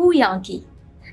Who Yankee.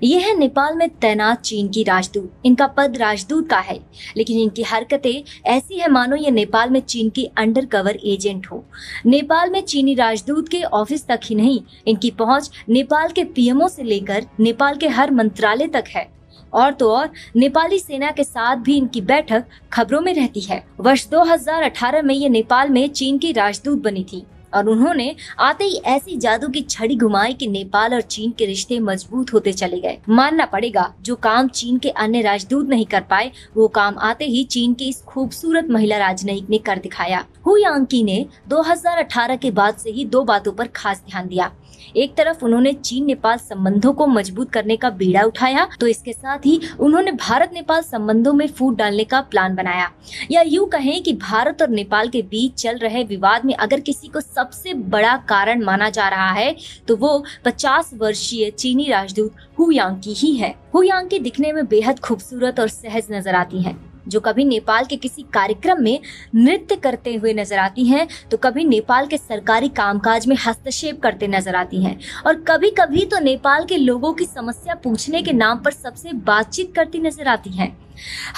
ये है नेपाल में तैनात चीन की राजदूत। इनका पद राजदूत का है, लेकिन इनकी हरकतें ऐसी है मानो ये नेपाल में चीन की अंडर कवर एजेंट हो। नेपाल में चीनी राजदूत के ऑफिस तक ही नहीं, इनकी पहुंच नेपाल के पीएमओ से लेकर नेपाल के हर मंत्रालय तक है। और तो और नेपाली सेना के साथ भी इनकी बैठक खबरों में रहती है। वर्ष 2018 में ये नेपाल में चीन की राजदूत बनी थी और उन्होंने आते ही ऐसी जादू की छड़ी घुमाई कि नेपाल और चीन के रिश्ते मजबूत होते चले गए। मानना पड़ेगा, जो काम चीन के अन्य राजदूत नहीं कर पाए, वो काम आते ही चीन की इस खूबसूरत महिला राजनयिक ने कर दिखाया। हु यांकी ने 2018 के बाद से ही दो बातों पर खास ध्यान दिया। एक तरफ उन्होंने चीन नेपाल संबंधों को मजबूत करने का बीड़ा उठाया, तो इसके साथ ही उन्होंने भारत नेपाल संबंधों में फूट डालने का प्लान बनाया। या यूं कहें कि भारत और नेपाल के बीच चल रहे विवाद में अगर किसी को सबसे बड़ा कारण माना जा रहा है तो वो 50 वर्षीय चीनी राजदूत हु यांकी ही है। हु यांकी दिखने में बेहद खूबसूरत और सहज नजर आती हैं। जो कभी नेपाल के किसी कार्यक्रम में नृत्य करते हुए नजर आती हैं, तो कभी नेपाल के सरकारी कामकाज में हस्तक्षेप करते नजर आती हैं, और कभी कभी तो नेपाल के लोगों की समस्या पूछने के नाम पर सबसे बातचीत करती नजर आती हैं।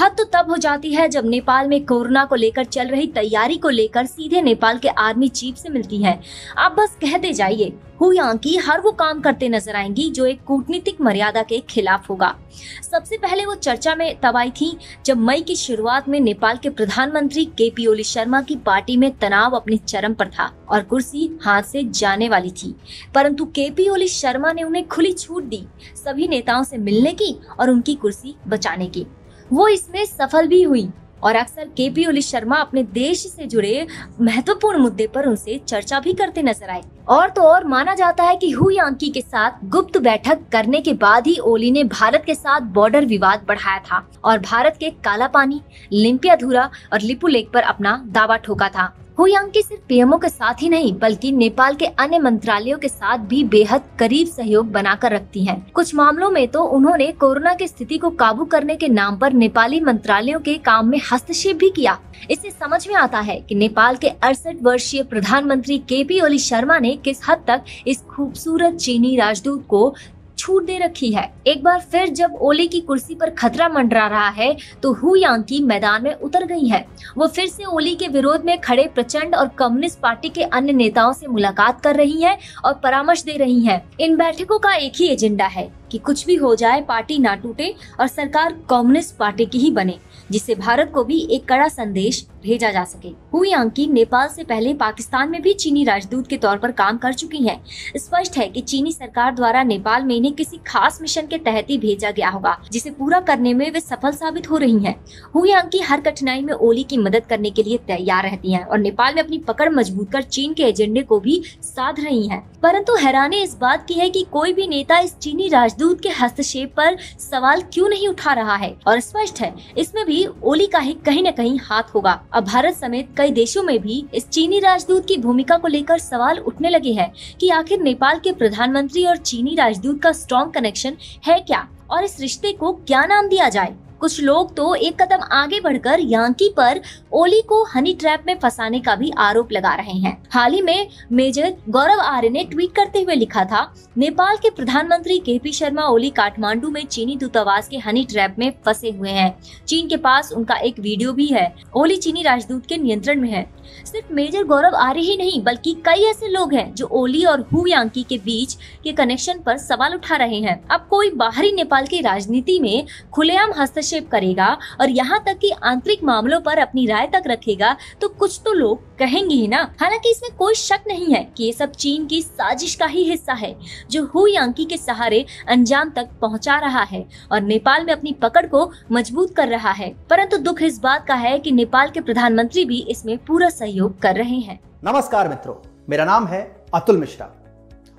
हद तो तब हो जाती है जब नेपाल में कोरोना को लेकर चल रही तैयारी को लेकर सीधे नेपाल के आर्मी चीफ से मिलती है। आप बस कहते जाइए, हु यांकी हर वो काम करते नजर आएंगी जो एक कूटनीतिक मर्यादा के खिलाफ होगा। सबसे पहले वो चर्चा में तब आई थी जब मई की शुरुआत में नेपाल के प्रधानमंत्री केपी ओली शर्मा की पार्टी में तनाव अपने चरम पर था और कुर्सी हाथ से जाने वाली थी, परंतु केपी ओली शर्मा ने उन्हें खुली छूट दी सभी नेताओं से मिलने की और उनकी कुर्सी बचाने की। वो इसमें सफल भी हुई और अक्सर केपी ओली शर्मा अपने देश से जुड़े महत्वपूर्ण मुद्दे पर उनसे चर्चा भी करते नजर आए। और तो और माना जाता है कि हु यांकी के साथ गुप्त बैठक करने के बाद ही ओली ने भारत के साथ बॉर्डर विवाद बढ़ाया था और भारत के काला पानी, लिम्पियाधुरा और लिपु लेक पर अपना दावा ठोका था। हु यांकी सिर्फ पीएमओ के साथ ही नहीं बल्कि नेपाल के अन्य मंत्रालयों के साथ भी बेहद करीब सहयोग बनाकर रखती हैं। कुछ मामलों में तो उन्होंने कोरोना की स्थिति को काबू करने के नाम पर नेपाली मंत्रालयों के काम में हस्तक्षेप भी किया। इससे समझ में आता है कि नेपाल के 68 वर्षीय प्रधानमंत्री केपी ओली शर्मा ने किस हद तक इस खूबसूरत चीनी राजदूत को छूट दे रखी है। एक बार फिर जब ओली की कुर्सी पर खतरा मंडरा रहा है तो हु यांकी मैदान में उतर गई है। वो फिर से ओली के विरोध में खड़े प्रचंड और कम्युनिस्ट पार्टी के अन्य नेताओं से मुलाकात कर रही हैं और परामर्श दे रही हैं। इन बैठकों का एक ही एजेंडा है कि कुछ भी हो जाए पार्टी ना टूटे और सरकार कम्युनिस्ट पार्टी की ही बने, जिससे भारत को भी एक कड़ा संदेश भेजा जा सके। हु यांकी नेपाल से पहले पाकिस्तान में भी चीनी राजदूत के तौर पर काम कर चुकी हैं। स्पष्ट है कि चीनी सरकार द्वारा नेपाल में इन्हें किसी खास मिशन के तहत ही भेजा गया होगा, जिसे पूरा करने में वे सफल साबित हो रही हैं। हु यांकी हर कठिनाई में ओली की मदद करने के लिए तैयार रहती हैं और नेपाल में अपनी पकड़ मजबूत कर चीन के एजेंडे को भी साध रही हैं। परंतु हैरानी इस बात की है कि कोई भी नेता इस चीनी राजदूत के हस्तक्षेप पर सवाल क्यों नहीं उठा रहा है, और स्पष्ट है इसमें भी ओली का ही कहीं न कहीं हाथ होगा। अब भारत समेत कई देशों में भी इस चीनी राजदूत की भूमिका को लेकर सवाल उठने लगे हैं कि आखिर नेपाल के प्रधानमंत्री और चीनी राजदूत का स्ट्रॉन्ग कनेक्शन है क्या और इस रिश्ते को क्या नाम दिया जाए। कुछ लोग तो एक कदम आगे बढ़कर यांकी पर ओली को हनी ट्रैप में फंसाने का भी आरोप लगा रहे हैं। हाल ही में मेजर गौरव आर्य ने ट्वीट करते हुए लिखा था, नेपाल के प्रधानमंत्री केपी शर्मा ओली काठमांडू में चीनी दूतावास के हनी ट्रैप में फंसे हुए हैं। चीन के पास उनका एक वीडियो भी है। ओली चीनी राजदूत के नियंत्रण में है। सिर्फ मेजर गौरव आर्य ही नहीं बल्कि कई ऐसे लोग हैं जो ओली और हु यांकी के बीच के कनेक्शन पर सवाल उठा रहे हैं। अब कोई बाहरी नेपाल की राजनीति में खुलेआम हस्तक्षेप करेगा और यहाँ तक कि आंतरिक मामलों पर अपनी राय तक रखेगा तो कुछ तो लोग कहेंगे ही ना। हालांकि इसमें कोई शक नहीं है कि ये सब चीन की साजिश का ही हिस्सा है जो हु यांकी के सहारे अंजाम तक पहुँचा रहा है और नेपाल में अपनी पकड़ को मजबूत कर रहा है। परंतु दुख इस बात का है कि नेपाल के प्रधानमंत्री भी इसमें पूरा सहयोग कर रहे हैं। नमस्कार मित्रों, मेरा नाम है अतुल मिश्रा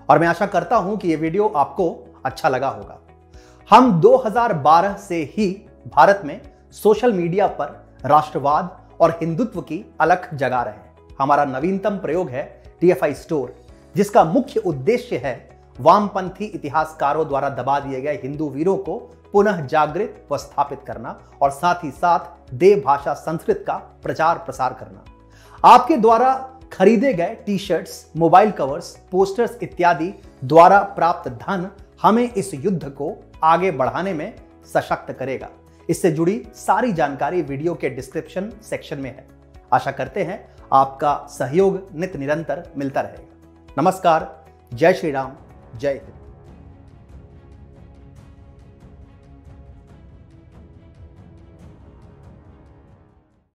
और मैं आशा करता हूं कि ये वीडियो आपको अच्छा लगा होगा। हम 2012 से ही भारत में सोशल मीडिया पर राष्ट्रवाद और हिंदुत्व की अलख जगा रहे हैं। हमारा नवीनतम प्रयोग है TFI स्टोर, जिसका मुख्य उद्देश्य है वामपंथी इतिहासकारों द्वारा दबा दिए गए हिंदू वीरों को पुनः जागृत व स्थापित करना और साथ ही साथ देव भाषा संस्कृत का प्रचार प्रसार करना। आपके द्वारा खरीदे गए टी-शर्ट्स, मोबाइल कवर्स, पोस्टर्स इत्यादि द्वारा प्राप्त धन हमें इस युद्ध को आगे बढ़ाने में सशक्त करेगा। इससे जुड़ी सारी जानकारी वीडियो के डिस्क्रिप्शन सेक्शन में है। आशा करते हैं आपका सहयोग नित निरंतर मिलता रहेगा। नमस्कार, जय श्री राम, जय हिंद।